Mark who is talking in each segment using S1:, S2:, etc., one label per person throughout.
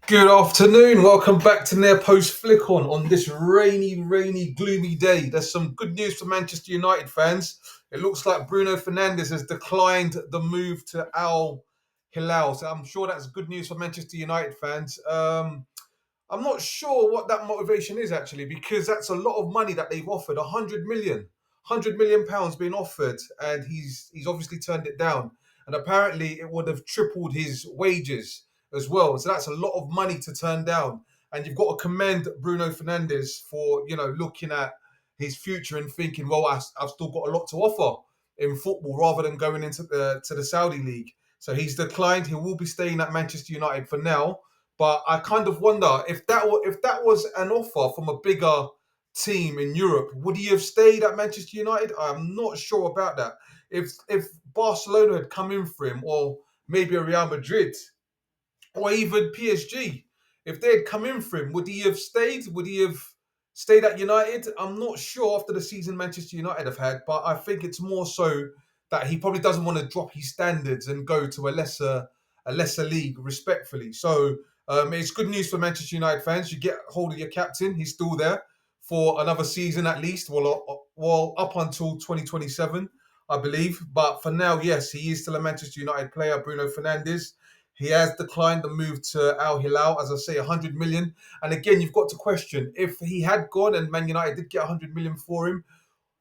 S1: Good afternoon. Welcome back to Near Post Flick on this rainy, gloomy day. There's some good news for Manchester United fans. It looks like Bruno Fernandes has declined the move to Al Hilal. So I'm sure that's good news for Manchester United fans. I'm not sure what that motivation is actually, because that's a lot of money that they've offered. 100 million pounds being offered, and he's obviously turned it down. And apparently, it would have tripled his wages as well. So that's a lot of money to turn down. And you've got to commend Bruno Fernandes for looking at his future and thinking, well, I've still got a lot to offer in football, rather than going into the Saudi league. So he's declined. He will be staying at Manchester United for now, but I kind of wonder if that was an offer from a bigger team in Europe, would he have stayed at Manchester United? I'm not sure about that. If Barcelona had come in for him, or maybe a Real Madrid, or even PSG, if they had come in for him, would he have stayed? Would he have stayed at United? I'm not sure after the season Manchester United have had, but I think it's more so that he probably doesn't want to drop his standards and go to a lesser league, respectfully. So it's good news for Manchester United fans. You get hold of your captain; he's still there for another season at least. Well, up until 2027, I believe. But for now, yes, he is still a Manchester United player, Bruno Fernandes. He has declined the move to Al Hilal, as I say, 100 million. And again, you've got to question, if he had gone and Man United did get 100 million for him,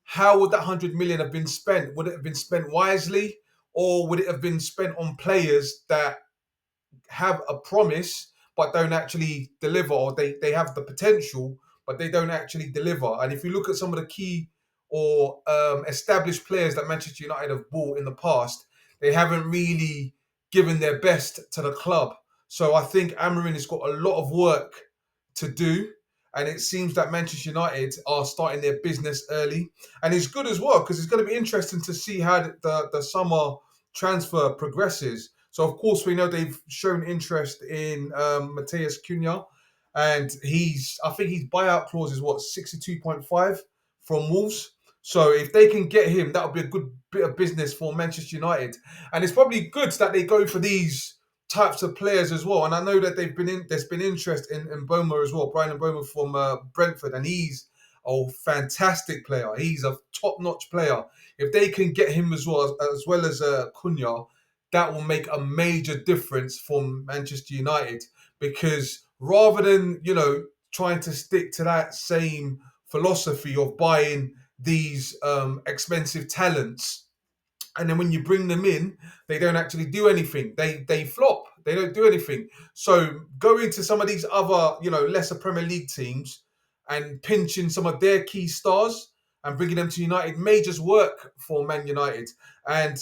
S1: how would that 100 million have been spent? Would it have been spent wisely, or would it have been spent on players that have a promise but don't actually deliver, or they have the potential but they don't actually deliver? And if you look at some of the key or established players that Manchester United have bought in the past, they haven't really given their best to the club. So I think Amarin has got a lot of work to do. And it seems that Manchester United are starting their business early. And it's good as well, because it's going to be interesting to see how the summer transfer progresses. So, of course, we know they've shown interest in Mateus Cunha. And I think his buyout clause is what, 62.5 from Wolves. So if they can get him, that would be a good bit of business for Manchester United. And it's probably good that they go for these types of players as well. And I know that there's been interest in Boma as well, Brian Boma from Brentford, and he's a fantastic player. He's a top-notch player. If they can get him as well as Cunha, that will make a major difference for Manchester United, because rather than trying to stick to that same philosophy of buying these expensive talents, and then when you bring them in, they don't actually do anything. They flop. They don't do anything. So going to some of these other lesser Premier League teams and pinching some of their key stars and bringing them to United may just work for Man United. And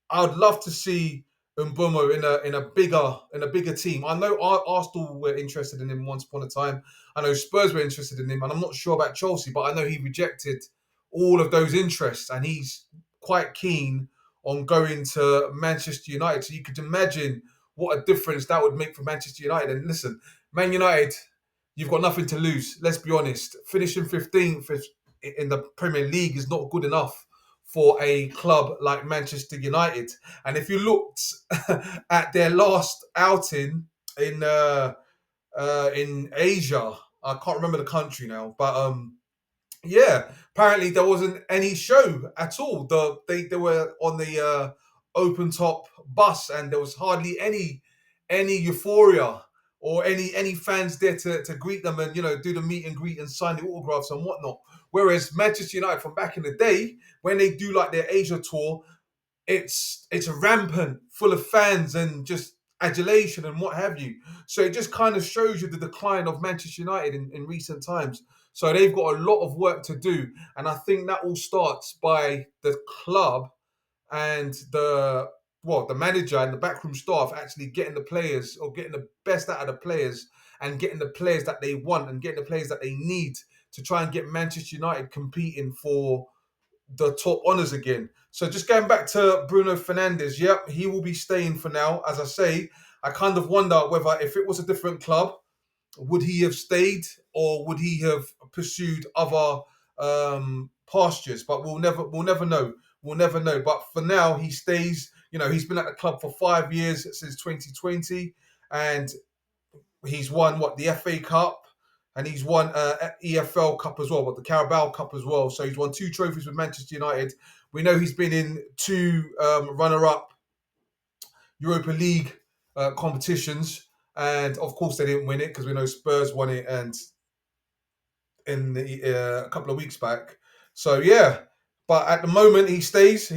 S1: I would love to see Mbomo in a bigger team. I know Arsenal were interested in him once upon a time. I know Spurs were interested in him, and I'm not sure about Chelsea, but I know he rejected all of those interests, and he's quite keen on going to Manchester United. So you could imagine what a difference that would make for Manchester United. And listen, Man United, you've got nothing to lose. Let's be honest. Finishing 15th in the Premier League is not good enough for a club like Manchester United. And if you looked at their last outing in Asia, I can't remember the country now, but yeah, apparently there wasn't any show at all. They were on the open top bus, and there was hardly any euphoria or any fans there to greet them and do the meet and greet and sign the autographs and whatnot. Whereas Manchester United from back in the day, when they do like their Asia tour, it's rampant, full of fans and just adulation and what have you. So it just kind of shows you the decline of Manchester United in recent times. So they've got a lot of work to do, and I think that all starts by the club and the manager and the backroom staff actually getting the players, or getting the best out of the players, and getting the players that they want and getting the players that they need to try and get Manchester United competing for the top honours again. So just going back to Bruno Fernandes, yep, he will be staying for now. As I say, I kind of wonder whether, if it was a different club, would he have stayed, or would he have pursued other pastures? But we'll never know. We'll never know. But for now, he stays. He's been at the club for 5 years, since 2020, and He's won the FA Cup, and he's won EFL Cup as well, the Carabao Cup as well. So he's won 2 trophies with Manchester United. We know he's been in 2 runner-up Europa League competitions, and of course they didn't win it because we know Spurs won it and in a couple of weeks back. So yeah, but at the moment he stays.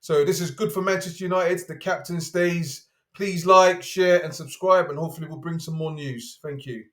S1: So this is good for Manchester United. The captain stays. Please like, share, and subscribe, and hopefully we'll bring some more news. Thank you.